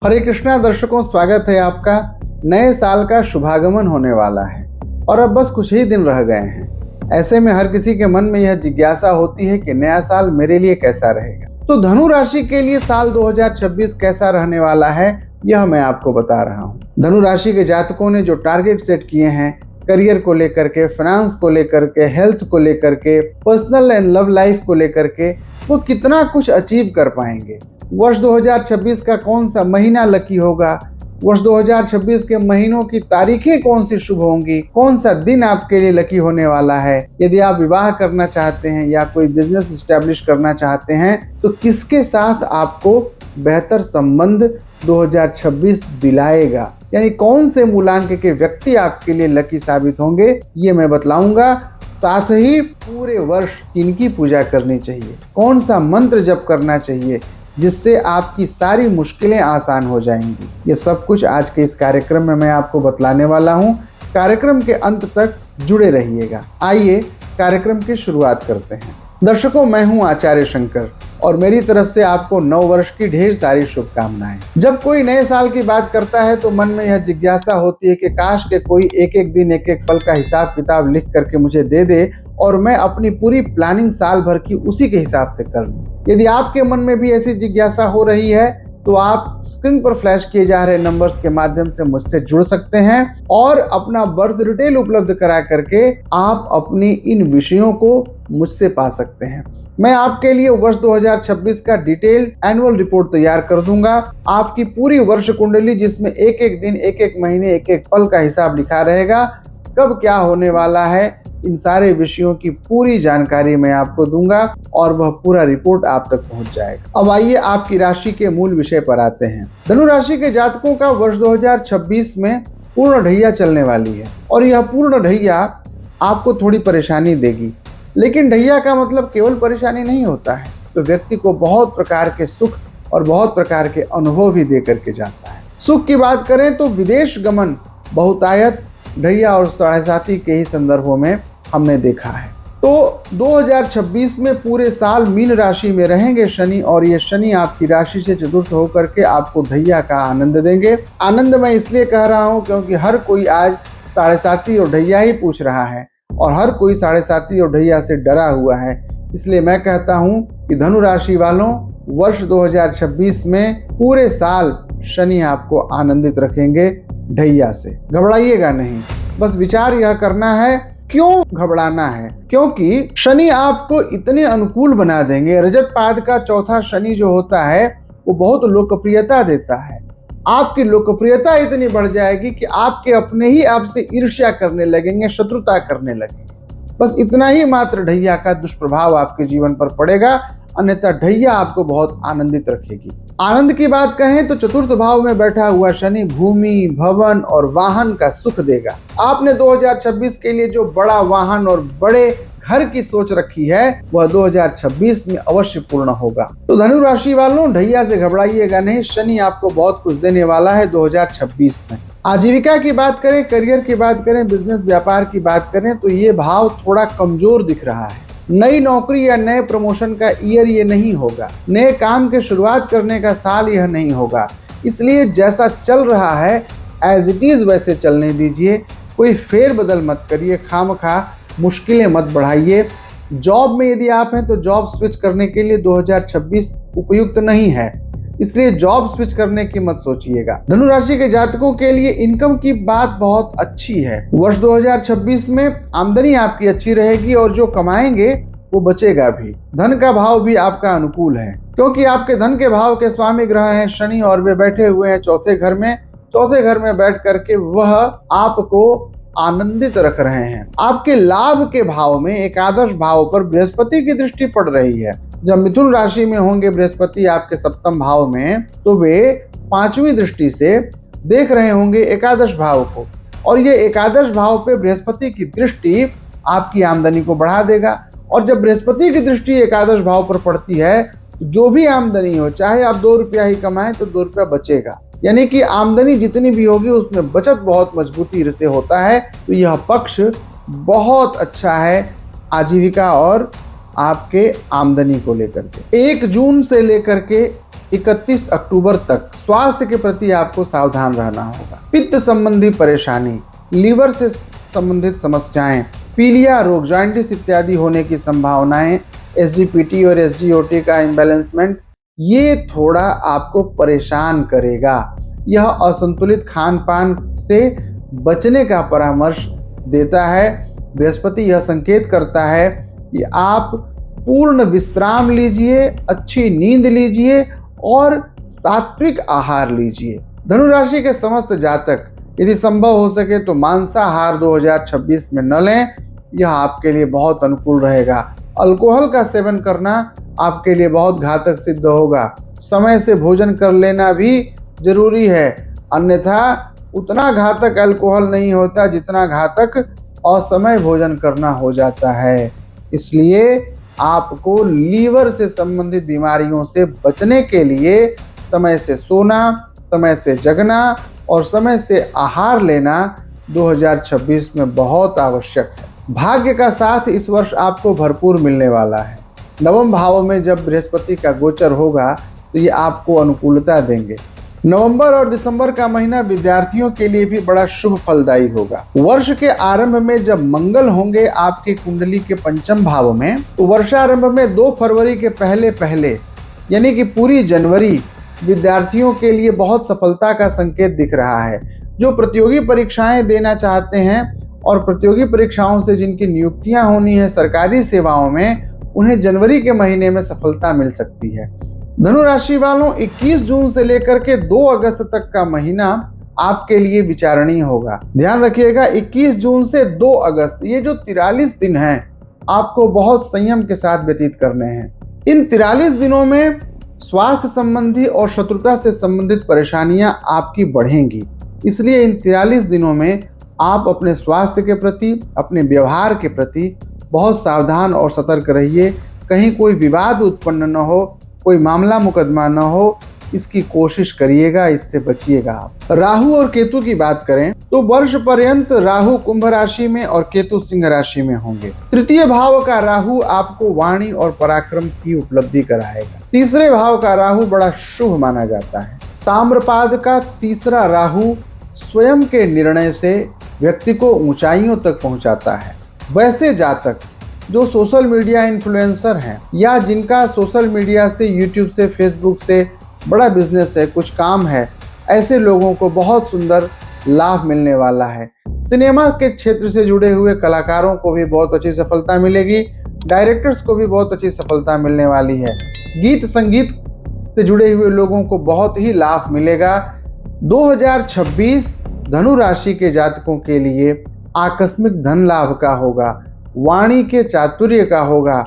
हरे कृष्णा दर्शकों, स्वागत है आपका। नए साल का शुभागमन होने वाला है और अब बस कुछ ही दिन रह गए हैं। ऐसे में हर किसी के मन में यह जिज्ञासा होती है कि नया साल मेरे लिए कैसा रहेगा। तो धनु राशि के लिए साल 2026 कैसा रहने वाला है, यह मैं आपको बता रहा हूँ। धनु राशि के जातकों ने जो टारगेट सेट किए हैं करियर को लेकर के, फाइनेंस को लेकर के, हेल्थ को लेकर के, पर्सनल एंड लव लाइफ को लेकर के, वो कितना कुछ अचीव कर पाएंगे। वर्ष 2026 का कौन सा महीना लकी होगा, वर्ष 2026 के महीनों की तारीखें कौन सी शुभ होंगी, कौन सा दिन आपके लिए लकी होने वाला है, यदि आप विवाह करना चाहते हैं या कोई बिजनेस एस्टेब्लिश करना चाहते हैं तो किसके साथ आपको बेहतर संबंध 2026 दिलाएगा, यानी कौन से मूलांक के व्यक्ति आपके लिए लकी साबित होंगे, ये मैं बतलाऊंगा। साथ ही पूरे वर्ष किनकी पूजा करनी चाहिए, कौन सा मंत्र जप करना चाहिए जिससे आपकी सारी मुश्किलें आसान हो जाएंगी, ये सब कुछ आज के इस कार्यक्रम में मैं आपको बतलाने वाला हूं। कार्यक्रम के अंत तक जुड़े रहिएगा। आइए कार्यक्रम की शुरुआत करते हैं। दर्शकों, मैं हूं आचार्य शंकर और मेरी तरफ से आपको नव वर्ष की ढेर सारी शुभकामनाएं। जब कोई नए साल की बात करता है तो मन में यह जिज्ञासा होती है कि काश के कोई एक एक दिन एक एक पल का हिसाब किताब लिख करके मुझे दे दे और मैं अपनी पूरी प्लानिंग साल भर की उसी के हिसाब से कर लूं। यदि आपके मन में भी ऐसी जिज्ञासा हो रही है तो आप स्क्रीन पर फ्लैश किए जा रहे नंबर्स के माध्यम से मुझसे जुड़ सकते हैं और अपना बर्थ डिटेल उपलब्ध करा करके आप अपनी इन विषयों को मुझसे पा सकते हैं। मैं आपके लिए वर्ष 2026 का डिटेल एनुअल रिपोर्ट तैयार कर दूंगा। आपकी पूरी वर्ष कुंडली, जिसमें एक एक दिन, एक एक महीने, एक एक पल का हिसाब लिखा रहेगा, कब क्या होने वाला है, इन सारे विषयों की पूरी जानकारी मैं आपको दूंगा और वह पूरा रिपोर्ट आप तक पहुंच जाएगा। अब आइए आपकी राशि के मूल विषय पर आते हैं। धनु राशि के जातकों का वर्ष 2026 में पूर्ण ढैया चलने वाली है और यह पूर्ण ढैया आपको थोड़ी परेशानी देगी, लेकिन ढैया का मतलब केवल परेशानी नहीं होता है, तो व्यक्ति को बहुत प्रकार के सुख और बहुत प्रकार के अनुभव भी दे करके जाता है। सुख की बात करें तो विदेश गमन बहुतायत ढैया और साढ़े साथी के ही संदर्भों में हमने देखा है। तो 2026 में पूरे साल मीन राशि में रहेंगे शनि, और ये शनि आपकी राशि से चतुर्थ होकर के आपको ढैया का आनंद देंगे। आनंद मैं इसलिए कह रहा हूं क्योंकि हर कोई आज साढ़े साथी और ढैया ही पूछ रहा है और हर कोई साढ़े साथी और ढैया से डरा हुआ है। इसलिए मैं कहता हूं कि धनु राशि वालों, वर्ष 2026 में पूरे साल शनि आपको आनंदित रखेंगे ढैया से। घबराइएगा नहीं, बस विचार यह करना है क्यों घबराना है, क्योंकि शनि आपको इतने अनुकूल बना देंगे। रजत पाद का चौथा शनि जो होता है वो बहुत लोकप्रियता देता है। आपकी लोकप्रियता इतनी बढ़ जाएगी कि आपके अपने ही आपसे ईर्ष्या करने लगेंगे, शत्रुता करने लगेंगे। बस इतना ही मात्र ढैया का दुष्प्रभाव आपके जीवन पर पड़ेगा, अन्यथा ढैया आपको बहुत आनंदित रखेगी। आनंद की बात कहें तो चतुर्थ भाव में बैठा हुआ शनि भूमि, भवन और वाहन का सुख देगा। आपने 2026 के लिए जो बड़ा वाहन और बड़े घर की सोच रखी है वह 2026 में अवश्य पूर्ण होगा। तो धनु राशि वालों, ढैया से घबराइएगा नहीं, शनि आपको बहुत कुछ देने वाला है 2026 में। आजीविका की बात करें, करियर की बात करें, बिजनेस व्यापार की बात करें तो ये भाव थोड़ा कमजोर दिख रहा है। नई नौकरी या नए प्रमोशन का ईयर ये नहीं होगा, नए काम के शुरुआत करने का साल यह नहीं होगा। इसलिए जैसा चल रहा है एज इट इज वैसे चलने दीजिए, कोई फेर बदल मत करिए, खामखा मुश्किलें मत बढ़ाइए। जॉब में यदि आप हैं तो जॉब स्विच करने के लिए 2026 उपयुक्त नहीं है, इसलिए जॉब स्विच करने की मत सोचिएगा। धनु राशि के जातकों के लिए इनकम की बात बहुत अच्छी है। वर्ष 2026 में आमदनी आपकी अच्छी रहेगी और जो कमाएंगे वो बचेगा भी। धन का भाव भी आपका अनुकूल है क्योंकि आपके धन के भाव के स्वामी ग्रह हैं शनि और वे बैठे हुए हैं चौथे घर में। चौथे घर में बैठ करके वह आपको आनंदित रख रहे हैं। आपके लाभ के भाव में एकादश भाव पर बृहस्पति की दृष्टि पड़ रही है। जब मिथुन राशि में होंगे बृहस्पति आपके सप्तम भाव में, तो वे पांचवी दृष्टि से देख रहे होंगे एकादश भाव को, और ये एकादश भाव पे बृहस्पति की दृष्टि आपकी आमदनी को बढ़ा देगा। और जब बृहस्पति की दृष्टि एकादश भाव पर पड़ती है तो जो भी आमदनी हो, चाहे आप 2 रुपया ही कमाएं तो 2 रुपया बचेगा, यानी कि आमदनी जितनी भी होगी उसमें बचत बहुत मजबूती से होता है। तो यह पक्ष बहुत अच्छा है आजीविका और आपके आमदनी को लेकर के। 1 जून से लेकर के 31 अक्टूबर तक स्वास्थ्य के प्रति आपको सावधान रहना होगा। पित्त संबंधी परेशानी, लीवर से संबंधित समस्याएं, पीलिया रोग, जॉइंटिस इत्यादि होने की संभावनाएं, एसजीपीटी और एसजीओटी का इम्बैलेंसमेंट, ये थोड़ा आपको परेशान करेगा। यह असंतुलित खान पान से बचने का परामर्श देता है। बृहस्पति यह संकेत करता है कि आप पूर्ण विश्राम लीजिए, अच्छी नींद लीजिए और सात्विक आहार लीजिए। धनु राशि के समस्त जातक यदि संभव हो सके तो मांसाहार 2026 में न लें, यह आपके लिए बहुत अनुकूल रहेगा। अल्कोहल का सेवन करना आपके लिए बहुत घातक सिद्ध होगा। समय से भोजन कर लेना भी जरूरी है, अन्यथा उतना घातक अल्कोहल नहीं होता जितना घातक असमय भोजन करना हो जाता है। इसलिए आपको लीवर से संबंधित बीमारियों से बचने के लिए समय से सोना, समय से जगना और समय से आहार लेना 2026 में बहुत आवश्यक है। भाग्य का साथ इस वर्ष आपको भरपूर मिलने वाला है। नवम भाव में जब बृहस्पति का गोचर होगा तो ये आपको अनुकूलता देंगे। नवंबर और दिसंबर का महीना विद्यार्थियों के लिए भी बड़ा शुभ फलदायी होगा। वर्ष के आरंभ में जब मंगल होंगे आपकी कुंडली के पंचम भाव में, तो वर्षारंभ में 2 फरवरी के पहले यानी कि पूरी जनवरी विद्यार्थियों के लिए बहुत सफलता का संकेत दिख रहा है। जो प्रतियोगी परीक्षाएं देना चाहते हैं और प्रतियोगी परीक्षाओं से जिनकी नियुक्तियां होनी है सरकारी सेवाओं में, उन्हें जनवरी के महीने में सफलता मिल सकती है। धनु राशि वालों, 21 जून से लेकर के 2 अगस्त तक का महीना आपके लिए विचारणीय होगा। ध्यान रखिएगा, 21 जून से 2 अगस्त, ये जो 43 दिन हैं आपको बहुत संयम के साथ व्यतीत करने हैं। इन 43 दिनों में स्वास्थ्य संबंधी और शत्रुता से संबंधित परेशानियां आपकी बढ़ेंगी। इसलिए इन 43 दिनों में आप अपने स्वास्थ्य के प्रति, अपने व्यवहार के प्रति बहुत सावधान और सतर्क रहिए। कहीं कोई विवाद उत्पन्न न हो, कोई मामला मुकदमा न हो, इसकी कोशिश करिएगा, इससे बचिएगा आप। राहु और केतु की बात करें तो वर्ष पर्यंत राहु कुंभ राशि में और केतु सिंह राशि में होंगे। तृतीय भाव का राहु आपको वाणी और पराक्रम की उपलब्धि कराएगा। तीसरे भाव का राहु बड़ा शुभ माना जाता है। ताम्रपाद का तीसरा राहु स्वयं के निर्णय से व्यक्ति को ऊंचाइयों तक पहुंचाता है। वैसे जातक जो सोशल मीडिया इन्फ्लुएंसर हैं या जिनका सोशल मीडिया से, यूट्यूब से, फेसबुक से बड़ा बिजनेस है, कुछ काम है, ऐसे लोगों को बहुत सुंदर लाभ मिलने वाला है। सिनेमा के क्षेत्र से जुड़े हुए कलाकारों को भी बहुत अच्छी सफलता मिलेगी। डायरेक्टर्स को भी बहुत अच्छी सफलता मिलने वाली है। गीत संगीत से जुड़े हुए लोगों को बहुत ही लाभ मिलेगा। 2026 धनु राशि के जातकों के लिए आकस्मिक धन लाभ का होगा, वाणी के चातुर्य का होगा,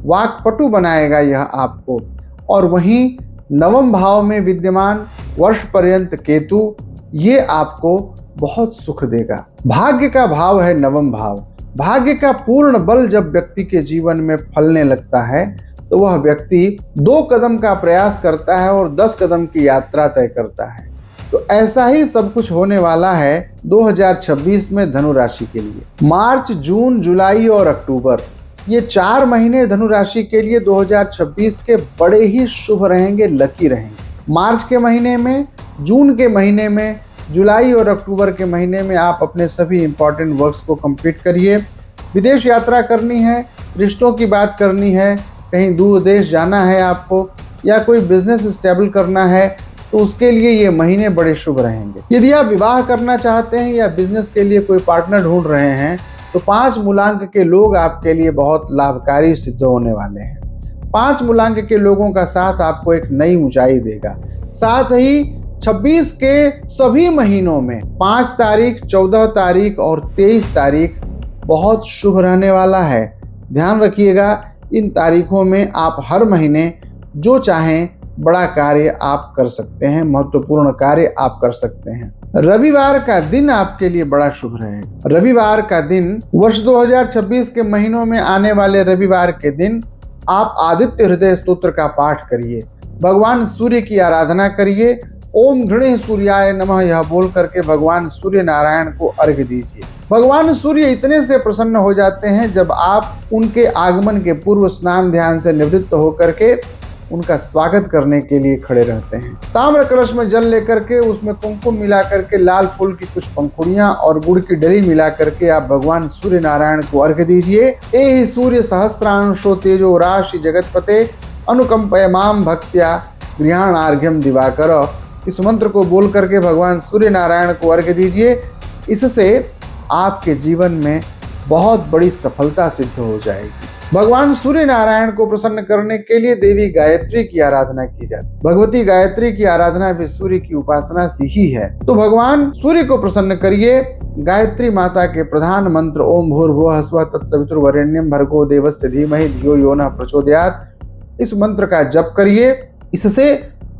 वाक्पटु बनाएगा यह आपको। और वहीं नवम भाव में विद्यमान वर्ष पर्यंत केतु, ये आपको बहुत सुख देगा। भाग्य का भाव है नवम भाव। भाग्य का पूर्ण बल जब व्यक्ति के जीवन में फलने लगता है तो वह व्यक्ति 2 कदम का प्रयास करता है और 10 कदम की यात्रा तय करता है। तो ऐसा ही सब कुछ होने वाला है 2026 में धनु राशि के लिए। मार्च, जून, जुलाई और अक्टूबर, ये 4 महीने धनु राशि के लिए 2026 के बड़े ही शुभ रहेंगे, लकी रहेंगे। मार्च के महीने में, जून के महीने में, जुलाई और अक्टूबर के महीने में आप अपने सभी इंपॉर्टेंट वर्क्स को कंप्लीट करिए। विदेश यात्रा करनी है, रिश्तों की बात करनी है, कहीं दूर देश जाना है आपको, या कोई बिजनेस स्टेबल करना है, तो उसके लिए ये महीने बड़े शुभ रहेंगे। यदि आप विवाह करना चाहते हैं या बिजनेस के लिए कोई पार्टनर ढूंढ रहे हैं तो 5 मूलांक के लोग आपके लिए बहुत लाभकारी सिद्ध होने वाले हैं। 5 मूलांक के लोगों का साथ आपको एक नई ऊंचाई देगा। साथ ही 26 के सभी महीनों में 5 तारीख, 14 तारीख और 23 तारीख बहुत शुभ रहने वाला है। ध्यान रखिएगा, इन तारीखों में आप हर महीने जो चाहें बड़ा कार्य आप कर सकते हैं, महत्वपूर्ण कार्य आप कर सकते हैं। रविवार का दिन आपके लिए बड़ा शुभ रहेगा। रविवार का दिन, वर्ष 2026 के महीनों में आने वाले रविवार के दिन आप आदित्य हृदय स्तोत्र का पाठ करिए, भगवान सूर्य की आराधना करिए। ओम गणेश सूर्याय नमः यह बोल करके भगवान सूर्य नारायण को अर्घ्य दीजिए। भगवान सूर्य इतने से प्रसन्न हो जाते हैं जब आप उनके आगमन के पूर्व स्नान ध्यान से निवृत्त होकर के उनका स्वागत करने के लिए खड़े रहते हैं। ताम्र कलश में जल लेकर के उसमें कुमकुम मिला करके, लाल फूल की कुछ पंखुड़ियां और गुड़ की डली मिला करके आप भगवान सूर्य नारायण को अर्घ्य दीजिए। ए ही सूर्य सहस्रांशो तेजो राशि जगतपते अनुकंपयमाम भक्त्या गृहाणार्घ्यम दिवाकर। इस मंत्र को बोल करके भगवान सूर्य नारायण को अर्घ्य दीजिए। इससे आपके जीवन में बहुत बड़ी सफलता सिद्ध हो जाएगी। भगवान सूर्य नारायण को प्रसन्न करने के लिए देवी गायत्री की आराधना की जाती है। भगवती गायत्री की आराधना भी सूर्य की उपासना सी ही है। तो भगवान सूर्य को प्रसन्न करिए। गायत्री माता के प्रधान मंत्र ओम भूर्भुवः स्वः तत्सवितुर्वरेण्यं भर्गो देवस्य धीमहि धियो यो नः प्रचोदयात्, इस मंत्र का जप करिए। इससे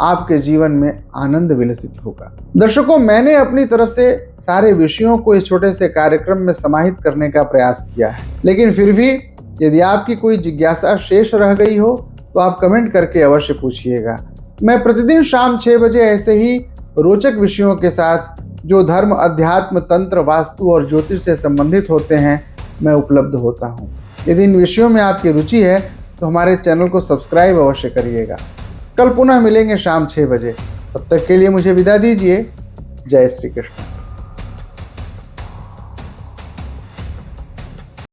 आपके जीवन में आनंद विलसित होगा। दर्शकों, मैंने अपनी तरफ से सारे विषयों को इस छोटे से कार्यक्रम में समाहित करने का प्रयास किया है, लेकिन फिर भी यदि आपकी कोई जिज्ञासा शेष रह गई हो तो आप कमेंट करके अवश्य पूछिएगा। मैं प्रतिदिन शाम 6 बजे ऐसे ही रोचक विषयों के साथ, जो धर्म, अध्यात्म, तंत्र, वास्तु और ज्योतिष से संबंधित होते हैं, मैं उपलब्ध होता हूँ। यदि इन विषयों में आपकी रुचि है तो हमारे चैनल को सब्सक्राइब अवश्य करिएगा। कल पुनः मिलेंगे शाम 6 बजे। तब तक के लिए मुझे विदा दीजिए। जय श्री कृष्ण।